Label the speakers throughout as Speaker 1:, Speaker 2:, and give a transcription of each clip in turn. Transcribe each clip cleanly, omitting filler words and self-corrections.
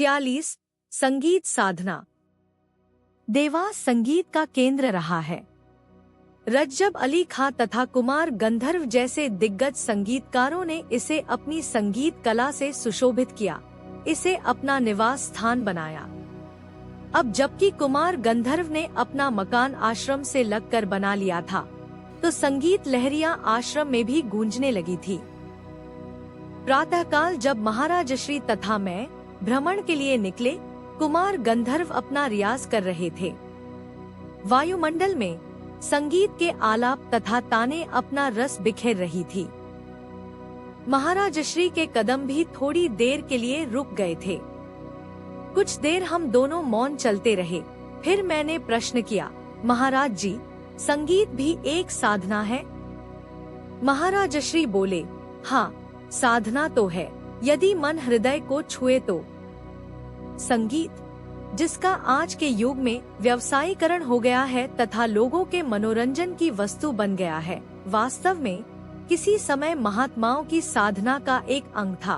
Speaker 1: 46 संगीत साधना। देवास संगीत का केंद्र रहा है। रज्जब अली खां तथा कुमार गंधर्व जैसे दिग्गज संगीतकारों ने इसे अपनी संगीत कला से सुशोभित किया, इसे अपना निवास स्थान बनाया। अब जबकि कुमार गंधर्व ने अपना मकान आश्रम से लगकर बना लिया था, तो संगीत लहरियां आश्रम में भी गूंजने लगी थी। प्रातःकाल जब महाराज श्री तथा मैं भ्रमण के लिए निकले, कुमार गंधर्व अपना रियाज कर रहे थे। वायुमंडल में संगीत के आलाप तथा ताने अपना रस बिखेर रही थी। महाराज श्री के कदम भी थोड़ी देर के लिए रुक गए थे। कुछ देर हम दोनों मौन चलते रहे। फिर मैंने प्रश्न किया, महाराज जी, संगीत भी एक साधना है? महाराज श्री बोले, हाँ, साधना तो है, यदि मन हृदय को छुए तो। संगीत, जिसका आज के युग में व्यवसायीकरण हो गया है तथा लोगों के मनोरंजन की वस्तु बन गया है, वास्तव में किसी समय महात्माओं की साधना का एक अंग था।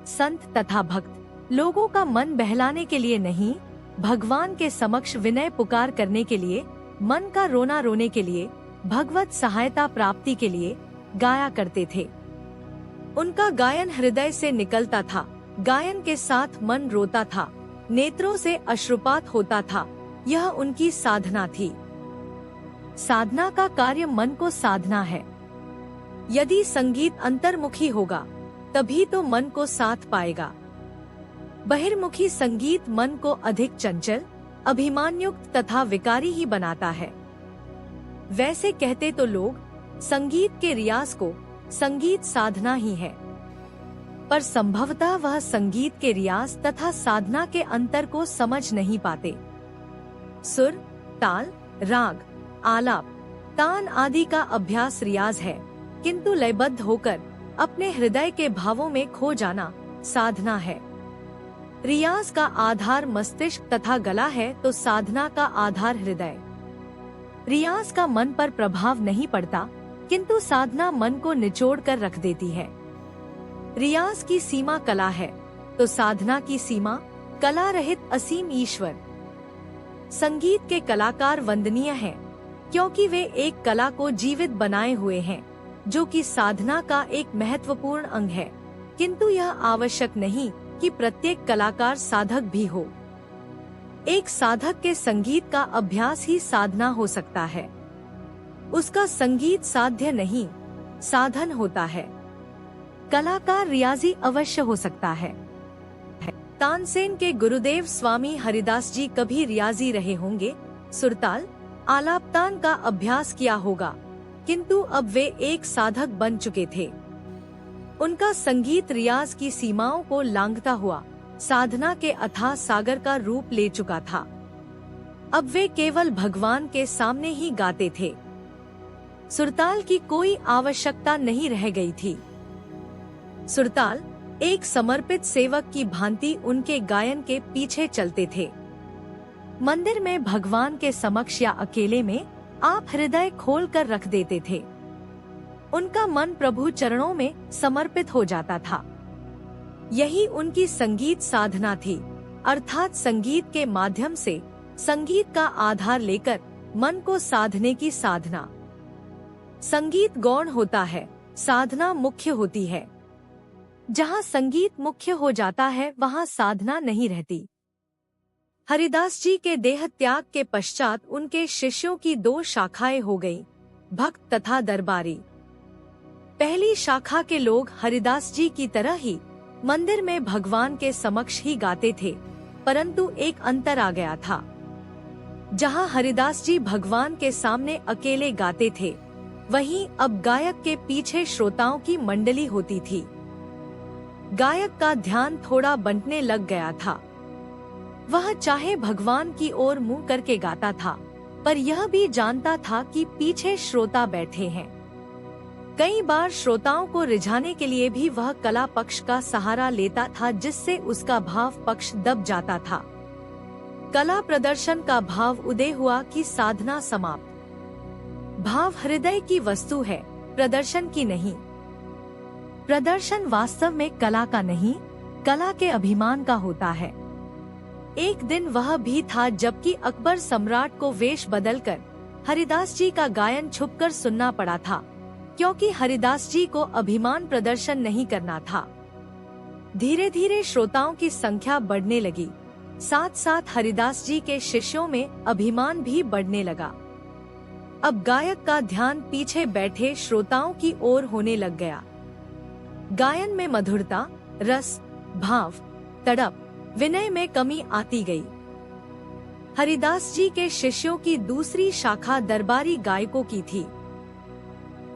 Speaker 1: संत तथा भक्त लोगों का मन बहलाने के लिए नहीं, भगवान के समक्ष विनय पुकार करने के लिए, मन का रोना रोने के लिए, भगवत सहायता प्राप्ति के लिए गाया करते थे। उनका गायन हृदय से निकलता था, गायन के साथ मन रोता था, नेत्रों से अश्रुपात होता था। यह उनकी साधना थी। साधना का कार्य मन को साधना है। यदि संगीत अंतर्मुखी होगा, तभी तो मन को साध पाएगा। बहिर्मुखी संगीत मन को अधिक चंचल, अभिमानयुक्त तथा विकारी ही बनाता है। वैसे कहते तो लोग संगीत के रियाज को संगीत साधना ही है, पर संभवतः वह संगीत के रियाज तथा साधना के अंतर को समझ नहीं पाते। सुर, ताल, राग, आलाप, तान आदि का अभ्यास रियाज है, किंतु लयबद्ध होकर अपने हृदय के भावों में खो जाना साधना है। रियाज का आधार मस्तिष्क तथा गला है, तो साधना का आधार हृदय। रियाज का मन पर प्रभाव नहीं पड़ता, किंतु साधना मन को निचोड़ कर रख देती है। रियाज की सीमा कला है, तो साधना की सीमा कला रहित असीम ईश्वर। संगीत के कलाकार वंदनीय हैं, क्योंकि वे एक कला को जीवित बनाए हुए हैं, जो कि साधना का एक महत्वपूर्ण अंग है। किंतु यह आवश्यक नहीं कि प्रत्येक कलाकार साधक भी हो। एक साधक के संगीत का अभ्यास ही साधना हो सकता है। उसका संगीत साध्य नहीं, साधन होता है। कलाकार रियाजी अवश्य हो सकता है। तानसेन के गुरुदेव स्वामी हरिदास जी कभी रियाजी रहे होंगे, सुरताल, आलापतान का अभ्यास किया होगा, किंतु अब वे एक साधक बन चुके थे। उनका संगीत रियाज की सीमाओं को लांघता हुआ साधना के अथाह सागर का रूप ले चुका था। अब वे केवल भगवान के सामने ही गाते थे। सुरताल की कोई आवश्यकता नहीं रह गई थी। सुरताल एक समर्पित सेवक की भांति उनके गायन के पीछे चलते थे। मंदिर में भगवान के समक्ष या अकेले में आप हृदय खोल कर रख देते थे। उनका मन प्रभु चरणों में समर्पित हो जाता था। यही उनकी संगीत साधना थी, अर्थात संगीत के माध्यम से संगीत का आधार लेकर मन को साधने की साधना। संगीत गौण होता है, साधना मुख्य होती है। जहाँ संगीत मुख्य हो जाता है, वहाँ साधना नहीं रहती। हरिदास जी के देह त्याग के पश्चात उनके शिष्यों की दो शाखाएं हो गईं, भक्त तथा दरबारी। पहली शाखा के लोग हरिदास जी की तरह ही मंदिर में भगवान के समक्ष ही गाते थे, परंतु एक अंतर आ गया था। जहाँ हरिदास जी भगवान के सामने अकेले गाते थे, वहीं अब गायक के पीछे श्रोताओं की मंडली होती थी। गायक का ध्यान थोड़ा बंटने लग गया था। वह चाहे भगवान की ओर मुंह करके गाता था, पर यह भी जानता था कि पीछे श्रोता बैठे हैं। कई बार श्रोताओं को रिझाने के लिए भी वह कला पक्ष का सहारा लेता था, जिससे उसका भाव पक्ष दब जाता था। कला प्रदर्शन का भाव उदय हुआ कि साधना समाप्त। भाव हृदय की वस्तु है, प्रदर्शन की नहीं। प्रदर्शन वास्तव में कला का नहीं, कला के अभिमान का होता है। एक दिन वह भी था जबकि अकबर सम्राट को वेश बदलकर हरिदास जी का गायन छुपकर सुनना पड़ा था, क्योंकि हरिदास जी को अभिमान प्रदर्शन नहीं करना था। धीरे धीरे श्रोताओं की संख्या बढ़ने लगी, साथ साथ हरिदास जी के शिष्यों में अभिमान भी बढ़ने लगा। अब गायक का ध्यान पीछे बैठे श्रोताओं की ओर होने लग गया। गायन में मधुरता, रस, भाव, तड़प, विनय में कमी आती गई। हरिदास जी के शिष्यों की दूसरी शाखा दरबारी गायकों की थी।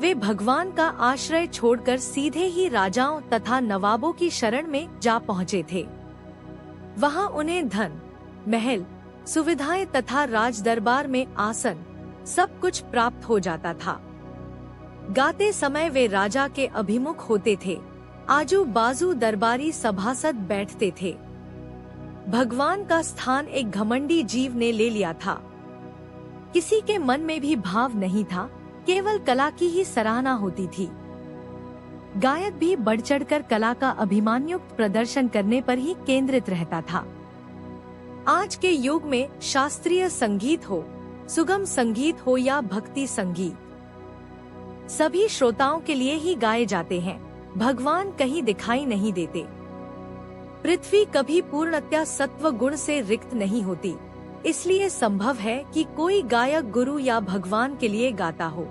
Speaker 1: वे भगवान का आश्रय छोड़कर सीधे ही राजाओं तथा नवाबों की शरण में जा पहुँचे थे। वहाँ उन्हें धन, महल, सुविधाएं तथा राज दरबार में आसन सब कुछ प्राप्त हो जाता था। गाते समय वे राजा के अभिमुख होते थे, आजू बाजू दरबारी सभासद बैठते थे। भगवान का स्थान एक घमंडी जीव ने ले लिया था। किसी के मन में भी भाव नहीं था, केवल कला की ही सराहना होती थी। गायक भी बढ़ चढ़कर कला का अभिमानयुक्त प्रदर्शन करने पर ही केंद्रित रहता था। आज के युग में शास्त्रीय संगीत हो, सुगम संगीत हो या भक्ति संगीत, सभी श्रोताओं के लिए ही गाए जाते हैं। भगवान कहीं दिखाई नहीं देते। पृथ्वी कभी पूर्णतया सत्व गुण से रिक्त नहीं होती, इसलिए संभव है कि कोई गायक गुरु या भगवान के लिए गाता हो।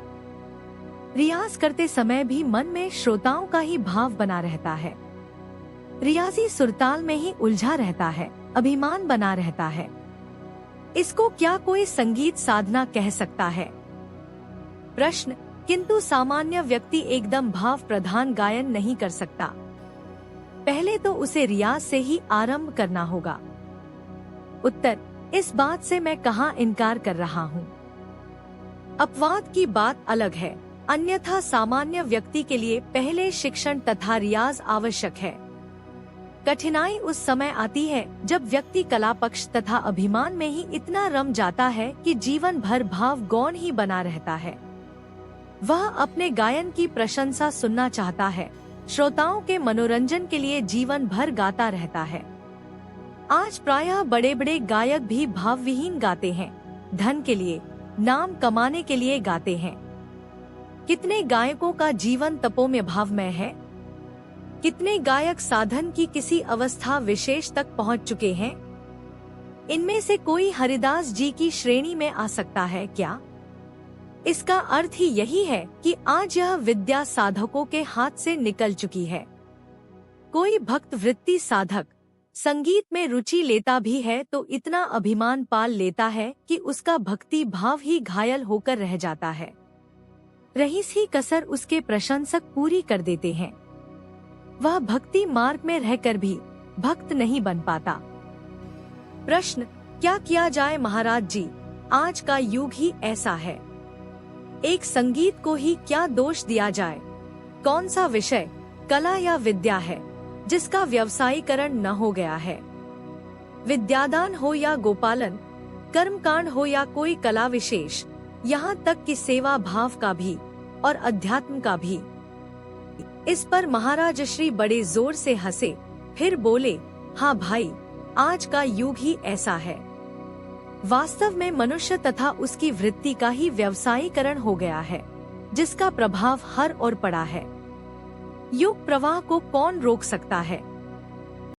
Speaker 1: रियाज करते समय भी मन में श्रोताओं का ही भाव बना रहता है। रियाजी सुरताल में ही उलझा रहता है, अभिमान बना रहता है। इसको क्या कोई संगीत साधना कह सकता है? प्रश्न: किंतु सामान्य व्यक्ति एकदम भाव प्रधान गायन नहीं कर सकता। पहले तो उसे रियाज से ही आरंभ करना होगा। उत्तर: इस बात से मैं कहाँ इनकार कर रहा हूँ। अपवाद की बात अलग है, अन्यथा सामान्य व्यक्ति के लिए पहले शिक्षण तथा रियाज आवश्यक है। कठिनाई उस समय आती है जब व्यक्ति कला पक्ष तथा अभिमान में ही इतना रम जाता है कि जीवन भर भाव गौण ही बना रहता है। वह अपने गायन की प्रशंसा सुनना चाहता है, श्रोताओं के मनोरंजन के लिए जीवन भर गाता रहता है। आज प्रायः बड़े बड़े गायक भी भावविहीन गाते हैं, धन के लिए, नाम कमाने के लिए गाते हैं। कितने गायकों का जीवन तपोमय भावमय है। कितने गायक साधन की किसी अवस्था विशेष तक पहुंच चुके हैं। इनमें से कोई हरिदास जी की श्रेणी में आ सकता है क्या? इसका अर्थ ही यही है कि आज यह विद्या साधकों के हाथ से निकल चुकी है। कोई भक्त वृत्ति साधक संगीत में रुचि लेता भी है तो इतना अभिमान पाल लेता है कि उसका भक्ति भाव ही घायल होकर रह जाता है। रही सी कसर उसके प्रशंसक पूरी कर देते हैं। वह भक्ति मार्ग में रहकर भी भक्त नहीं बन पाता। प्रश्न: क्या किया जाए महाराज जी? आज का युग ही ऐसा है। एक संगीत को ही क्या दोष दिया जाए? कौन सा विषय, कला या विद्या है जिसका व्यवसायीकरण न हो गया है? विद्यादान हो या गोपालन, कर्मकांड हो या कोई कला विशेष, यहाँ तक कि सेवा भाव का भी और अध्यात्म का भी। इस पर महाराज श्री बड़े जोर से हंसे, फिर बोले, हाँ भाई, आज का युग ही ऐसा है। वास्तव में मनुष्य तथा उसकी वृत्ति का ही व्यवसायीकरण हो गया है, जिसका प्रभाव हर ओर पड़ा है। युग प्रवाह को कौन रोक सकता है?